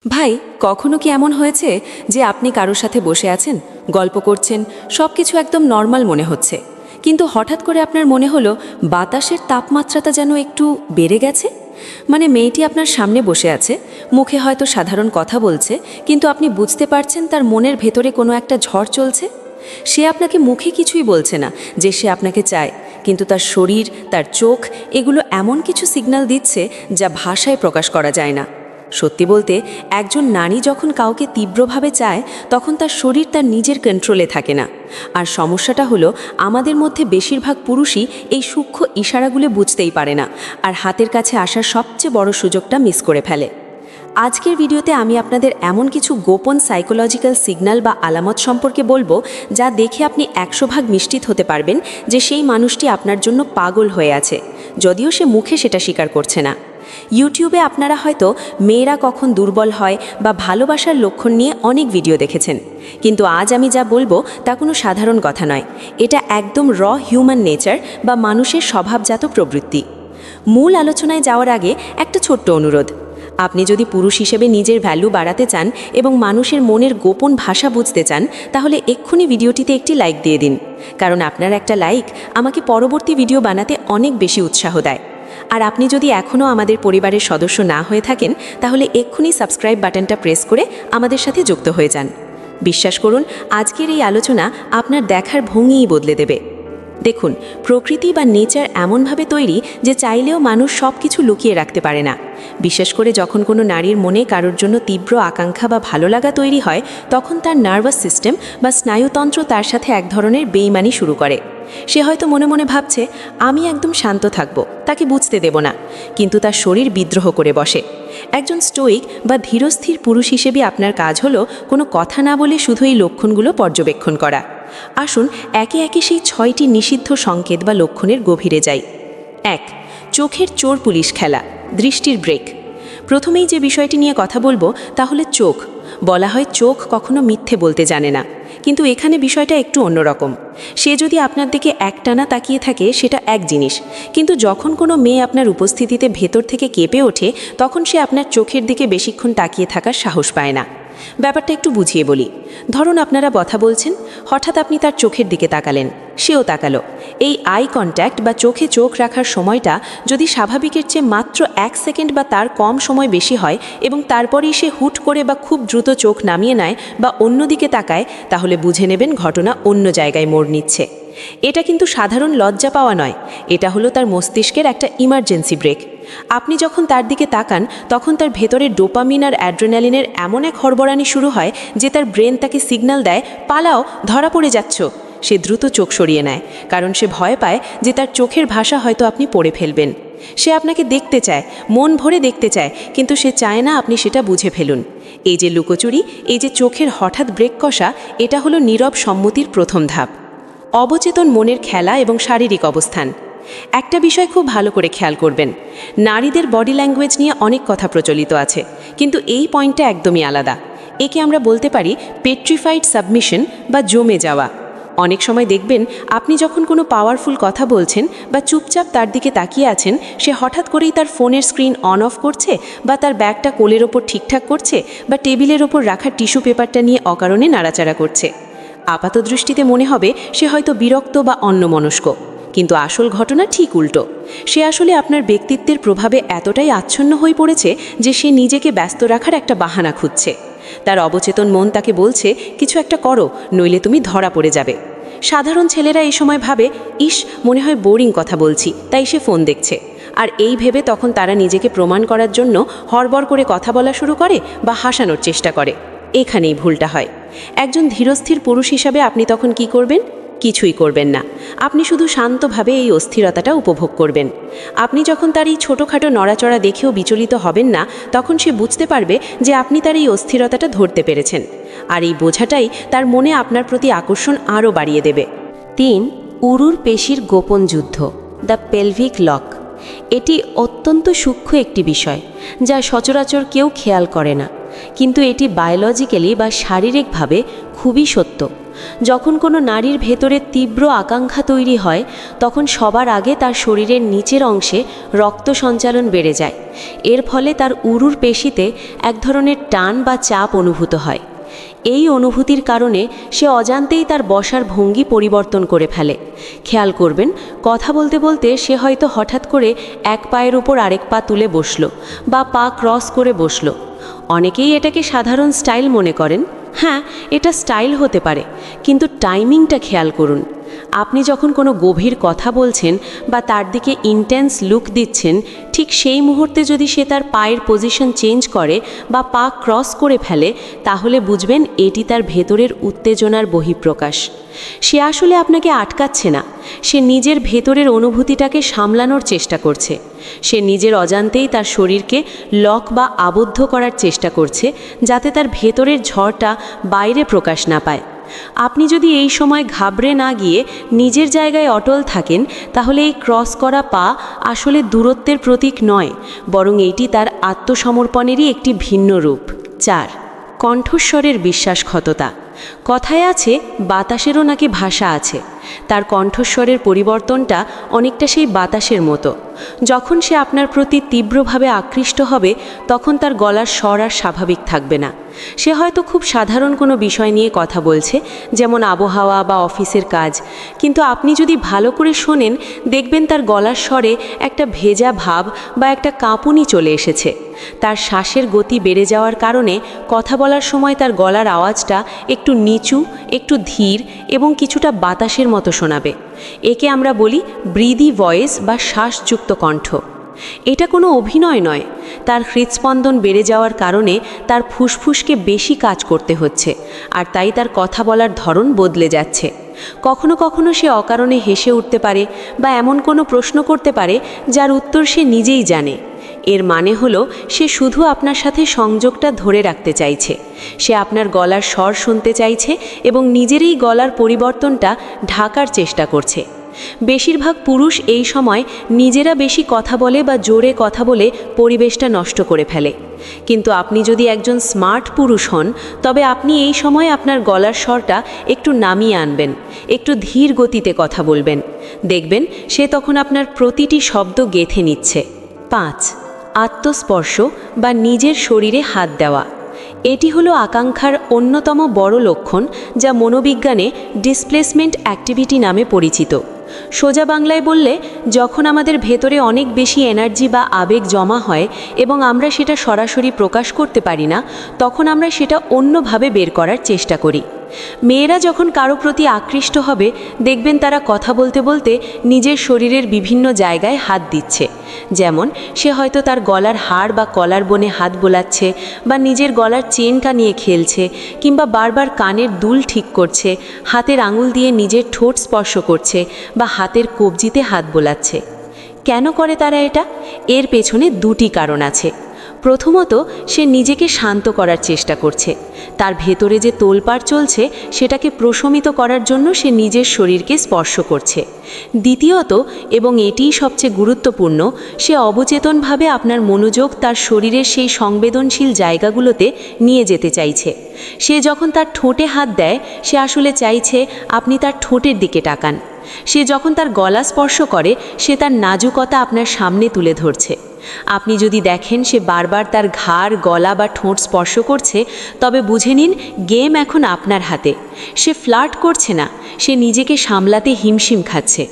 ভাই, কখনো কি এমন হয়েছে যে আপনি কারোর সাথে বসে আছেন, গল্প করছেন, সব কিছু একদম নর্মাল মনে হচ্ছে, কিন্তু হঠাৎ করে আপনার মনে হলো বাতাসের তাপমাত্রাটা যেন একটু বেড়ে গেছে? মানে মেয়েটি আপনার সামনে বসে আছে, মুখে হয়তো সাধারণ কথা বলছে, কিন্তু আপনি বুঝতে পারছেন তার মনের ভেতরে কোনো একটা ঝড় চলছে। সে আপনাকে মুখে কিছুই বলছে না যে সে আপনাকে চায়, কিন্তু তার শরীর, তার চোখ, এগুলো এমন কিছু সিগন্যাল দিচ্ছে যা ভাষায় প্রকাশ করা যায় না। সত্যি বলতে, একজন নারী যখন কাউকে তীব্রভাবে চায় তখন তার শরীর তার নিজের কন্ট্রোলে থাকে না। আর সমস্যাটা হলো, আমাদের মধ্যে বেশিরভাগ পুরুষই এই সূক্ষ্ম ইশারাগুলো বুঝতেই পারে না, আর হাতের কাছে আসার সবচেয়ে বড় সুযোগটা মিস করে ফেলে। আজকের ভিডিওতে আমি আপনাদের এমন কিছু গোপন সাইকোলজিক্যাল সিগন্যাল বা আলামত সম্পর্কে বলবো, যা দেখে আপনি 100% নিশ্চিত হতে পারবেন যে সেই মানুষটি আপনার জন্য পাগল হয়ে আছে, যদিও সে মুখে সেটা স্বীকার করছে না। ইউটিউবে আপনারা হয়তো মেয়েরা কখন দুর্বল হয় বা ভালোবাসার লক্ষণ নিয়ে অনেক ভিডিও দেখেছেন, কিন্তু আজ আমি যা বলবো তা কোনো সাধারণ কথা নয়। এটা একদম হিউম্যান নেচার বা মানুষের স্বভাবজাত প্রবৃত্তি। মূল আলোচনায় যাওয়ার আগে একটা ছোট্ট অনুরোধ। আপনি যদি পুরুষ হিসেবে নিজের ভ্যালু বাড়াতে চান এবং মানুষের মনের গোপন ভাষা বুঝতে চান, তাহলে এক্ষুনি ভিডিওটিতে একটি লাইক দিয়ে দিন, কারণ আপনার একটা লাইক আমাকে পরবর্তী ভিডিও বানাতে অনেক বেশি উৎসাহ দেয়। আর আপনি যদি এখনও আমাদের পরিবারের সদস্য না হয়ে থাকেন, তাহলে এক্ষুনি সাবস্ক্রাইব বাটনটা প্রেস করে আমাদের সাথে যুক্ত হয়ে যান। বিশ্বাস করুন, আজকের এই আলোচনা আপনার দেখার ভঙ্গিই বদলে দেবে। দেখুন, প্রকৃতি বা নেচার এমনভাবে তৈরি যে চাইলেও মানুষ সব কিছু লুকিয়ে রাখতে পারে না। বিশেষ করে যখন কোনো নারীর মনে কারোর জন্য তীব্র আকাঙ্ক্ষা বা ভালো লাগা তৈরি হয়, তখন তার নার্ভাস সিস্টেম বা স্নায়ুতন্ত্র তার সাথে এক ধরনের বেইমানি শুরু করে। সে হয়তো মনে মনে ভাবছে, আমি একদম শান্ত থাকব, তাকে বুঝতে দেব না, কিন্তু তার শরীর বিদ্রোহ করে বসে। একজন স্টোইক বা ধীরস্থির পুরুষ হিসেবে আপনার কাজ হলো কোনো কথা না বলে শুধু এই লক্ষণগুলো পর্যবেক্ষণ করা। আসুন একে একে সেই 6টি নিষিদ্ধ সংকেত বা লক্ষণের গভীরে যাই। 1. চোখের চোর পুলিশ খেলা, দৃষ্টির ব্রেক। প্রথমেই যে বিষয়টি নিয়ে কথা বলবো তা হলো চোখ। বলা হয় চোখ কখনো মিথ্যে বলতে জানে না, কিন্তু এখানে বিষয়টা একটু অন্যরকম। সে যদি আপনার দিকে একটানা তাকিয়ে থাকে সেটা এক জিনিস, কিন্তু যখন কোনো মেয়ে আপনার উপস্থিতিতে ভেতর থেকে কেঁপে ওঠে, তখন সে আপনার চোখের দিকে বেশিক্ষণ তাকিয়ে থাকার সাহস পায় না। ব্যাপারটা একটু বুঝিয়ে বলি। ধরুন আপনারা কথা বলছেন, হঠাৎ আপনি তার চোখের দিকে তাকালেন, সেও তাকালো। এই আই কন্ট্যাক্ট বা চোখে চোখ রাখার সময়টা যদি স্বাভাবিকের চেয়ে মাত্র 1 সেকেন্ড বা তার কম সময় বেশি হয় এবং তারপরেই সে হুট করে বা খুব দ্রুত চোখ নামিয়ে নেয় বা অন্যদিকে তাকায়, তাহলে বুঝে নেবেন ঘটনা অন্য জায়গায় মোড় নিচ্ছে। এটা কিন্তু সাধারণ লজ্জা পাওয়া নয়, এটা হলো তার মস্তিষ্কের একটা ইমার্জেন্সি ব্রেক। আপনি যখন তার দিকে তাকান, তখন তার ভেতরে ডোপামিন আর অ্যাড্রেনালিনের এমন এক হড়বড়ানি শুরু হয় যে তার ব্রেন তাকে সিগন্যাল দেয়, পালাও, ধরা পড়ে যাচ্ছ। সে দ্রুত চোখ সরিয়ে নেয়, কারণ সে ভয় পায় যে তার চোখের ভাষা হয়তো আপনি পড়ে ফেলবেন। সে আপনাকে দেখতে চায়, মন ভরে দেখতে চায়, কিন্তু সে চায় না আপনি সেটা বুঝে ফেলুন। এই যে লুকোচুরি, এই যে চোখের হঠাৎ ব্রেক কষা, এটা হলো নীরব সম্মতির প্রথম ধাপ। অবচেতন মনের খেলা এবং শারীরিক অবস্থান। একটা বিষয় খুব ভালো করে খেয়াল করবেন, নারীদের বডি ল্যাঙ্গুয়েজ নিয়ে অনেক কথা প্রচলিত আছে, কিন্তু এই পয়েন্টটা একদমই আলাদা। একে আমরা বলতে পারি পেট্রিফাইড সাবমিশন বা জমে যাওয়া। অনেক সময় দেখবেন, আপনি যখন কোনো পাওয়ারফুল কথা বলছেন বা চুপচাপ তার দিকে তাকিয়ে আছেন, সে হঠাৎ করেই তার ফোনের স্ক্রিন অন অফ করছে, বা তার ব্যাগটা কোলের ওপর ঠিকঠাক করছে, বা টেবিলের ওপর রাখা টিস্যু পেপারটা নিয়ে অকারণে নাড়াচাড়া করছে। আপাত দৃষ্টিতে মনে হবে সে হয়তো বিরক্ত বা অন্যমনস্ক, কিন্তু আসল ঘটনা ঠিক উল্টো। সে আসলে আপনার ব্যক্তিত্বের প্রভাবে এতটাই আচ্ছন্ন হয়ে পড়েছে যে সে নিজেকে ব্যস্ত রাখার একটা বাহানা খুঁজছে। তার অবচেতন মন তাকে বলছে, কিছু একটা করো, নইলে তুমি ধরা পড়ে যাবে। সাধারণ ছেলেরা এই সময় ভাবে, ইস, মনে হয় বোরিং কথা বলছি, তাই সে ফোন দেখছে। আর এই ভেবে তখন তারা নিজেকে প্রমাণ করার জন্য হড়বড় করে কথা বলা শুরু করে বা হাসানোর চেষ্টা করে। এখানেই ভুলটা হয়। একজন ধীরস্থির পুরুষ হিসাবে আপনি তখন কি করবেন? কিছুই করবেন না। আপনি শুধু শান্তভাবে এই অস্থিরতাটা উপভোগ করবেন। আপনি যখন তার এই ছোটোখাটো নড়াচড়া দেখেও বিচলিত হবেন না, তখন সে বুঝতে পারবে যে আপনি তার এই অস্থিরতাটা ধরতে পেরেছেন, আর এই বোঝাটাই তার মনে আপনার প্রতি আকর্ষণ আরও বাড়িয়ে দেবে। 3. উরুর পেশির গোপন যুদ্ধ, দ্য পেলভিক লক। এটি অত্যন্ত সূক্ষ্ম একটি বিষয় যা সচরাচর কেউ খেয়াল করে না, কিন্তু এটি বায়োলজিক্যালি বা শারীরিকভাবে খুবই সত্য। যখন কোনো নারীর ভেতরে তীব্র আকাঙ্ক্ষা তৈরি হয় তখন সবার আগে তার শরীরের নিচের অংশে রক্ত সঞ্চালন বেড়ে যায়। এর ফলে তার উরুর পেশিতে এক ধরনের টান বা চাপ অনুভূত হয়। এই অনুভূতির কারণে সে অজান্তেই তার বসার ভঙ্গি পরিবর্তন করে ফেলে। খেয়াল করবেন, কথা বলতে বলতে সে হয়তো হঠাৎ করে এক পায়ের উপর আরেক পা তুলে বসল বা পা ক্রস করে বসল। অনেকেই এটাকে সাধারণ স্টাইল মনে করেন। হ্যাঁ, এটা স্টাইল হতে পারে, কিন্তু টাইমিংটা খেয়াল করুন। আপনি যখন কোনো গভীর কথা বলছেন বা তার দিকে ইন্টেন্স লুক দিচ্ছেন, ঠিক সেই মুহূর্তে যদি সে তার পায়ের পজিশন চেঞ্জ করে বা পা ক্রস করে ফেলে, তাহলে বুঝবেন এটি তার ভেতরের উত্তেজনার বহিঃপ্রকাশ। সে আসলে আপনাকে আটকাচ্ছে না, সে নিজের ভেতরের অনুভূতিটাকে সামলানোর চেষ্টা করছে। সে নিজের অজান্তেই তার শরীরকে লক বা আবদ্ধ করার চেষ্টা করছে, যাতে তার ভেতরের ঝড়টা বাইরে প্রকাশ না পায়। আপনি যদি এই সময় ঘাবড়ে না গিয়ে নিজের জায়গায় অটল থাকেন, তাহলে এই ক্রস করা পা আসলে দূরত্বের প্রতীক নয়, বরং এটি তার আত্মসমর্পণেরই একটি ভিন্ন রূপ। 4. কণ্ঠস্বরের বিশ্বাসঘাতকতা। কথায় আছে, বাতাসেরও নাকি ভাষা আছে। তার কণ্ঠস্বরের পরিবর্তনটা অনেকটা সেই বাতাসের মতো। যখন সে আপনার প্রতি তীব্রভাবে আকৃষ্ট হবে, তখন তার গলার স্বর আর স্বাভাবিক থাকবে না। সে হয়তো খুব সাধারণ কোনো বিষয় নিয়ে কথা বলছে, যেমন আবহাওয়া বা অফিসের কাজ, কিন্তু আপনি যদি ভালো করে শোনেন, দেখবেন তার গলার স্বরে একটা ভেজা ভাব বা একটা কাঁপুনি চলে এসেছে। তার শ্বাসের গতি বেড়ে যাওয়ার কারণে কথা বলার সময় তার গলার আওয়াজটা একটু নিচু, একটু ধীর এবং কিছুটা বাতাসের মতো শোনাবে। একে আমরা বলি ব্রিদি ভয়েস বা শ্বাসযুক্ত কণ্ঠ। এটা কোনো অভিনয় নয়, তার হৃদস্পন্দন বেড়ে যাওয়ার কারণে তার ফুসফুসকে বেশি কাজ করতে হচ্ছে, আর তাই তার কথা বলার ধরন বদলে যাচ্ছে। কখনো কখনো সে অকারণে হেসে উঠতে পারে বা এমন কোনো প্রশ্ন করতে পারে যার উত্তর সে নিজেই জানে। এর মানে হলো সে শুধু আপনার সাথে সংযোগটা ধরে রাখতে চাইছে। সে আপনার গলার স্বর শুনতে চাইছে এবং নিজেরই গলার পরিবর্তনটা ঢাকার চেষ্টা করছে। বেশিরভাগ পুরুষ এই সময় নিজেরা বেশি কথা বলে বা জোরে কথা বলে পরিবেশটা নষ্ট করে ফেলে। কিন্তু আপনি যদি একজন স্মার্ট পুরুষ হন, তবে আপনি এই সময় আপনার গলার স্বরটা একটু নামিয়ে আনবেন, একটু ধীর গতিতে কথা বলবেন। দেখবেন সে তখন আপনার প্রতিটি শব্দ গেঁথে নিচ্ছে। 5. আত্মস্পর্শ বা নিজের শরীরে হাত দেওয়া। এটি হলো আকাঙ্ক্ষার অন্যতম বড় লক্ষণ, যা মনোবিজ্ঞানে ডিসপ্লেসমেন্ট অ্যাক্টিভিটি নামে পরিচিত। সোজা বাংলায় বললে, যখন আমাদের ভেতরে অনেক বেশি এনার্জি বা আবেগ জমা হয় এবং আমরা সেটা সরাসরি প্রকাশ করতে পারি না, তখন আমরা সেটা অন্যভাবে বের করার চেষ্টা করি। মেয়েরা যখন কারো প্রতি আকৃষ্ট হবে, দেখবেন তারা কথা বলতে বলতে নিজের শরীরের বিভিন্ন জায়গায় হাত দিচ্ছে। যেমন সে হয়তো তার গলার হাড় বা কলার বনে হাত বোলাচ্ছে, বা নিজের গলার চেনটা নিয়ে খেলছে, কিংবা বারবার কানের দুল ঠিক করছে, হাতের আঙুল দিয়ে নিজের ঠোঁট স্পর্শ করছে বা হাতের কবজিতে হাত বোলাচ্ছে। কেন করে তারা এটা? এর পেছনে দুটি কারণ আছে। প্রথমত, সে নিজেকে শান্ত করার চেষ্টা করছে। তার ভেতরে যে তোলপাড় চলছে সেটাকে প্রশমিত করার জন্য সে নিজের শরীরকে স্পর্শ করছে। দ্বিতীয়ত, এবং এটিই সবচেয়ে গুরুত্বপূর্ণ, সে অবচেতনভাবে আপনার মনোযোগ তার শরীরের সেই সংবেদনশীল জায়গাগুলোতে নিয়ে যেতে চাইছে। সে যখন তার ঠোঁটে হাত দেয়, সে আসলে চাইছে আপনি তার ঠোঁটের দিকে তাকান। সে যখন তার গলা স্পর্শ করে, সে তার নাজুকতা আপনার সামনে তুলে ধরছে। আপনি যদি দেখেন সে বারবার তার ঘাড়, গলা বা ঠোঁট স্পর্শ করছে, তবে বুঝে নিন গেম এখন আপনার হাতে। সে ফ্লার্ট করছে না, সে নিজেকে সামলাতে হিমশিম খাচ্ছে।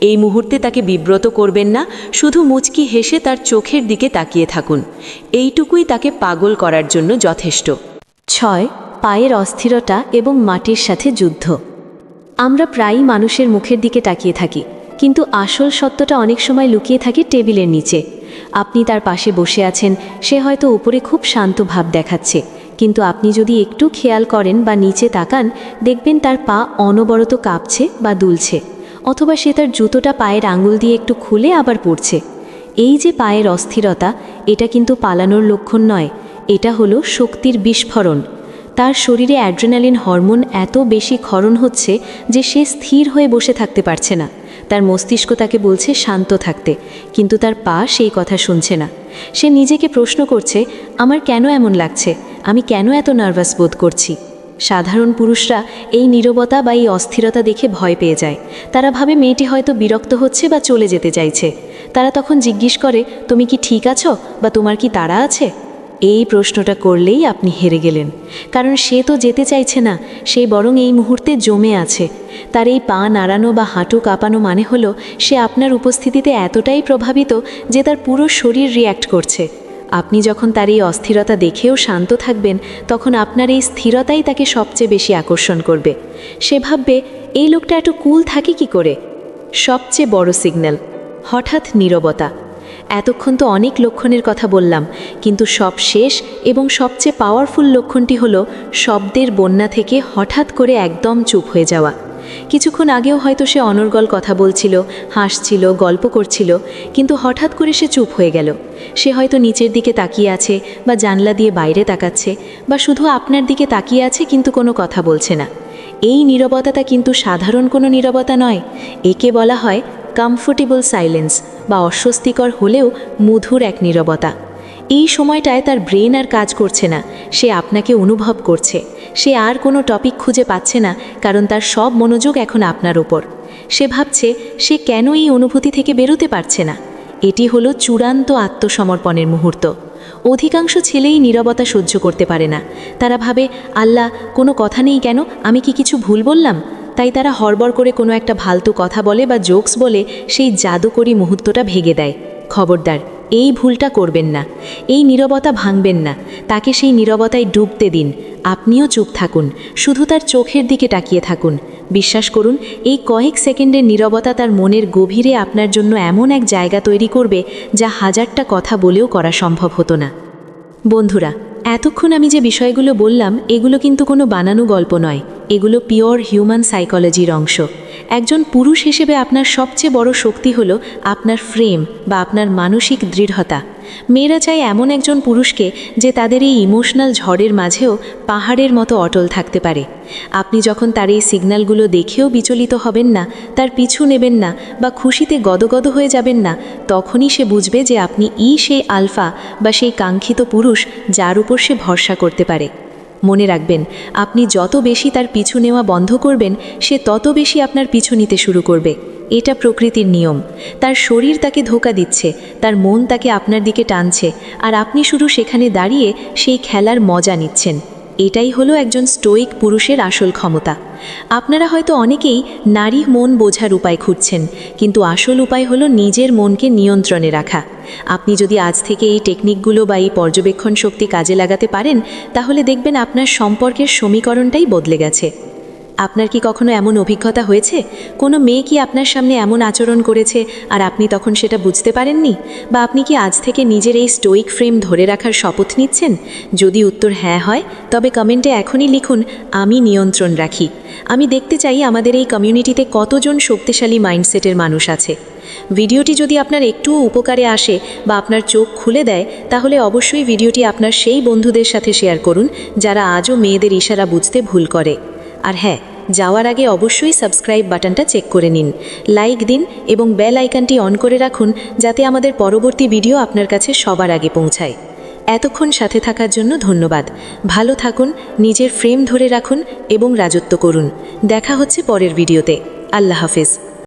এই মুহূর্তে তাকে বিব্রত করবেন না, শুধু মুচকি হেসে তার চোখের দিকে তাকিয়ে থাকুন। এইটুকুই তাকে পাগল করার জন্য যথেষ্ট। 6. পায়ের অস্থিরতা এবং মাটির সাথে যুদ্ধ। আমরা প্রায়ই মানুষের মুখের দিকে তাকিয়ে থাকি, কিন্তু আসল সত্যটা অনেক সময় লুকিয়ে থাকে টেবিলের নিচে। আপনি তার পাশে বসে আছেন, সে হয়তো উপরে খুব শান্ত ভাব দেখাচ্ছে, কিন্তু আপনি যদি একটু খেয়াল করেন বা নিচে তাকান, দেখবেন তার পা অনবরত কাঁপছে বা দুলছে, অথবা সে তার জুতোটা পায়ের আঙুল দিয়ে একটু খুলে আবার পড়ছে। এই যে পায়ের অস্থিরতা, এটা কিন্তু পালানোর লক্ষণ নয়, এটা হলো শক্তির বিস্ফোরণ। তার শরীরে অ্যাড্রেনালিন হরমোন এত বেশি ক্ষরণ হচ্ছে যে সে স্থির হয়ে বসে থাকতে পারছে না। তার মস্তিষ্ক তাকে বলছে শান্ত থাকতে, কিন্তু তার পা সেই কথা শুনছে না। সে নিজেকে প্রশ্ন করছে, আমার কেন এমন লাগছে, আমি কেন এত নার্ভাস বোধ করছি। সাধারণ পুরুষরা এই নীরবতা বা এই অস্থিরতা দেখে ভয় পেয়ে যায়। তারা ভাবে মেয়েটি হয়তো বিরক্ত হচ্ছে বা চলে যেতে চাইছে। তারা তখন জিজ্ঞেস করে, তুমি কি ঠিক আছো বা তোমার কি তাড়া আছে? এই প্রশ্নটা করলেই আপনি হেরে গেলেন, কারণ সে তো যেতে চাইছে না, সে বরং এই মুহূর্তে জমে আছে। তার এই পা নাড়ানো বা হাঁটু কাঁপানো মানে হলো সে আপনার উপস্থিতিতে এতটাই প্রভাবিত যে তার পুরো শরীর রিয়্যাক্ট করছে। আপনি যখন তার এই অস্থিরতা দেখেও শান্ত থাকবেন, তখন আপনার এই স্থিরতাই তাকে সবচেয়ে বেশি আকর্ষণ করবে। সে ভাববে, এই লোকটা এত কুল থাকে কি করে? সবচেয়ে বড় সিগন্যাল, হঠাৎ নীরবতা। এতক্ষণ তো অনেক লক্ষণের কথা বললাম, কিন্তু সব শেষ এবং সবচেয়ে পাওয়ারফুল লক্ষণটি হলো শব্দের বন্যা থেকে হঠাৎ করে একদম চুপ হয়ে যাওয়া। কিছুক্ষণ আগেও হয়তো সে অনর্গল কথা বলছিল, হাসছিল, গল্প করছিল, কিন্তু হঠাৎ করে সে চুপ হয়ে গেল। সে হয়তো নিচের দিকে তাকিয়ে আছে বা জানলা দিয়ে বাইরে তাকাচ্ছে বা শুধু আপনার দিকে তাকিয়ে আছে কিন্তু কোনো কথা বলছে না। এই নীরবতাটা কিন্তু সাধারণ কোনো নীরবতা নয়। একে বলা হয় কমফোর্টেবল সাইলেন্স বা অস্বস্তিকর হলেও মধুর এক নীরবতা। এই সময়টায় তার ব্রেন আর কাজ করছে না, সে আপনাকে অনুভব করছে। সে আর কোনো টপিক খুঁজে পাচ্ছে না, কারণ তার সব মনোযোগ এখন আপনার ওপর। সে ভাবছে সে কেন এই অনুভূতি থেকে বেরোতে পারছে না। এটি হলো চূড়ান্ত আত্মসমর্পণের মুহূর্ত। অধিকাংশ ছেলেই নীরবতা সহ্য করতে পারে না। তারা ভাবে, আল্লাহ, কোনো কথা নেই কেন, আমি কি কিছু ভুল বললাম? তাই তারা হড়বড় করে কোনো একটা ফালতু কথা বলে বা জোকস বলে সেই জাদুকরী মুহূর্তটা ভেঙে দেয়। খবরদার, এই ভুলটা করবেন না। এই নীরবতা ভাঙবেন না, তাকে সেই নীরবতায় ডুবতে দিন। আপনিও চুপ থাকুন, শুধু তার চোখের দিকে তাকিয়ে থাকুন। বিশ্বাস করুন, এই কয়েক সেকেন্ডের নীরবতা তার মনের গভীরে আপনার জন্য এমন এক জায়গা তৈরি করবে যা হাজারটা কথা বলেও করা সম্ভব হতো না। বন্ধুরা, এতক্ষণ আমি যে বিষয়গুলো বললাম, এগুলো কিন্তু কোনো বানানো গল্প নয়। এগুলো পিওর হিউম্যান সাইকোলজির অংশ। একজন পুরুষ হিসেবে আপনার সবচেয়ে বড় শক্তি হলো আপনার ফ্রেম বা আপনার মানসিক দৃঢ়তা। মেয়েরা চায় এমন একজন পুরুষকে যে তাদের এই ইমোশনাল ঝড়ের মাঝেও পাহাড়ের মতো অটল থাকতে পারে। আপনি যখন তার এই সিগন্যালগুলো দেখেও বিচলিত হবেন না, তার পিছু নেবেন না বা খুশিতে গদগদ হয়ে যাবেন না, তখনই সে বুঝবে যে আপনি সেই আলফা বা সেই কাঙ্ক্ষিত পুরুষ যার উপর সে ভরসা করতে পারে। মনে রাখবেন, আপনি যত বেশি তার পিছু নেওয়া বন্ধ করবেন, সে তত বেশি আপনার পিছু নিতে শুরু করবে। এটা প্রকৃতির নিয়ম। তার শরীর তাকে ধোঁকা দিচ্ছে, তার মন তাকে আপনার দিকে টানছে, আর আপনি শুধু সেখানে দাঁড়িয়ে সেই খেলার মজা নিচ্ছেন। এটাই হলো একজন স্টোইক পুরুষের আসল ক্ষমতা। আপনারা হয়তো অনেকেই নারী মন বোঝার উপায় খুঁজছেন, কিন্তু আসল উপায় হলো নিজের মনকে নিয়ন্ত্রণে রাখা। আপনি যদি আজ থেকে এই টেকনিকগুলো বা এই পর্যবেক্ষণ শক্তি কাজে লাগাতে পারেন, তাহলে দেখবেন আপনার সম্পর্কের সমীকরণটাই বদলে গেছে। আপনার কি কখনো এমন অভিজ্ঞতা হয়েছে, কোনো মেয়ে কি আপনার সামনে এমন আচরণ করেছে আর আপনি তখন সেটা বুঝতে পারেননি? বা আপনি কি আজ থেকে নিজের এই স্টোইক ফ্রেম ধরে রাখার শপথ নিচ্ছেন? যদি উত্তর হ্যাঁ হয়, তবে কমেন্টে এখনই লিখুন, আমি নিয়ন্ত্রণ রাখি। আমি দেখতে চাই আমাদের এই কমিউনিটিতে কতজন শক্তিশালী মাইন্ডসেটের মানুষ আছে। ভিডিওটি যদি আপনার একটুও উপকারে আসে বা আপনার চোখ খুলে দেয়, তাহলে অবশ্যই ভিডিওটি আপনার সেই বন্ধুদের সাথে শেয়ার করুন যারা আজও মেয়েদের ইশারা বুঝতে ভুল করে। আর হ্যাঁ, যাওয়ার আগে অবশ্যই সাবস্ক্রাইব বাটনটা চেক করে নিন, লাইক দিন এবং বেল আইকনটি অন করে রাখুন, যাতে আমাদের পরবর্তী ভিডিও আপনার কাছে সবার আগে পৌঁছায়। এতক্ষণ সাথে থাকার জন্য ধন্যবাদ। ভালো থাকুন, নিজের ফ্রেম ধরে রাখুন এবং রাজত্ব করুন। দেখা হচ্ছে পরের ভিডিওতে। আল্লাহ হাফেজ।